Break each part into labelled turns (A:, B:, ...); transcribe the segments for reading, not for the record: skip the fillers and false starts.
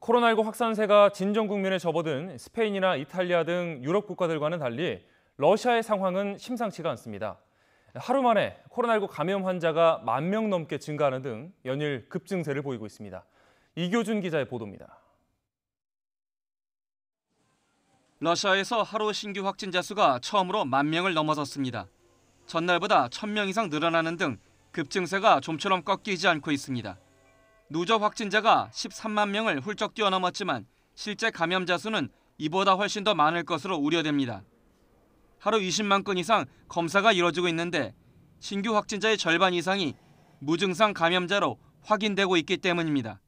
A: 코로나19 확산세가 진정 국면에 접어든 스페인이나 이탈리아 등 유럽 국가들과는 달리 러시아의 상황은 심상치가 않습니다. 하루 만에 코로나19 감염 환자가 10,000명 넘게 증가하는 등 연일 급증세를 보이고 있습니다. 이교준 기자의 보도입니다.
B: 러시아에서 하루 신규 확진자 수가 처음으로 10,000명을 넘어섰습니다. 전날보다 1,000명 이상 늘어나는 등 급증세가 좀처럼 꺾이지 않고 있습니다. 누적 확진자가 13만 명을 훌쩍 뛰어넘었지만 실제 감염자 수는 이보다 훨씬 더 많을 것으로 우려됩니다. 하루 20만 건 이상 검사가 이뤄지고 있는데 신규 확진자의 절반 이상이 무증상 감염자로 확인되고 있기 때문입니다.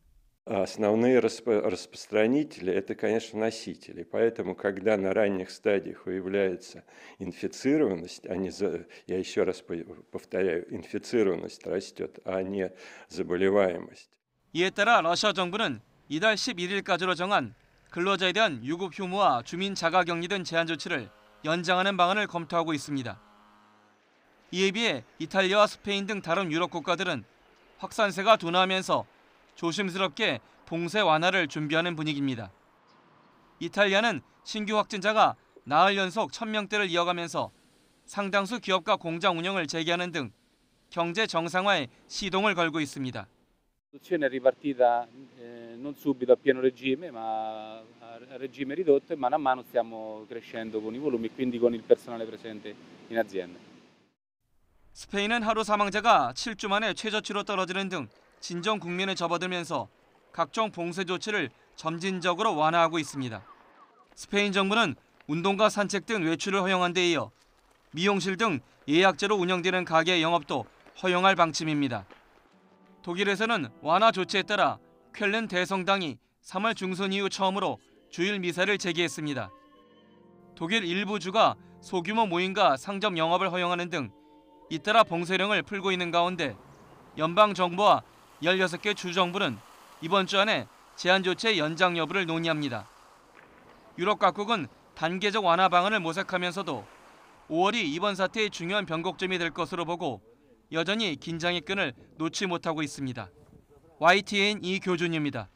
C: Основные распространители – это, конечно, носители. Поэтому, когда на ранних стадиях выявляется инфицированность, я еще раз повторяю, инфицированность растет, а не заболеваемость.
B: 이에 따라 러시아 정부는 이달 11일까지로 정한 근로자에 대한 유급 휴무와 주민 자가격리 등 제한 조치를 연장하는 방안을 검토하고 있습니다. 이에 비해 이탈리아와 스페인 등 다른 유럽 국가들은 확산세가 둔화하면서 조심스럽게 봉쇄 완화를 준비하는 분위기입니다. 이탈리아는 신규 확진자가 나흘 연속 1,000명대를 이어가면서 상당수 기업과 공장 운영을 재개하는 등 경제 정상화에 시동을 걸고 있습니다.
D: La produzione è ripartita non subito a pieno regime, ma a regime ridotto e mano a mano stiamo crescendo con i volumi e quindi con il personale presente in azienda.
B: 스페인은 하루 사망자가 7주 만에 최저치로 떨어지는 등 진정 국면에 접어들면서 각종 봉쇄 조치를 점진적으로 완화하고 있습니다. 스페인 정부는 운동과 산책 등 외출을 허용한 데 이어 미용실 등 예약제로 운영되는 가게 영업도 허용할 방침입니다. 독일에서는 완화 조치에 따라 쾰른 대성당이 3월 중순 이후 처음으로 주일 미사를 재개했습니다. 독일 일부 주가 소규모 모임과 상점 영업을 허용하는 등 잇따라 봉쇄령을 풀고 있는 가운데 연방정부와 16개 주정부는 이번 주 안에 제한 조치의 연장 여부를 논의합니다. 유럽 각국은 단계적 완화 방안을 모색하면서도 5월이 이번 사태의 중요한 변곡점이 될 것으로 보고 여전히 긴장의 끈을 놓지 못하고 있습니다. YTN 이교준입니다.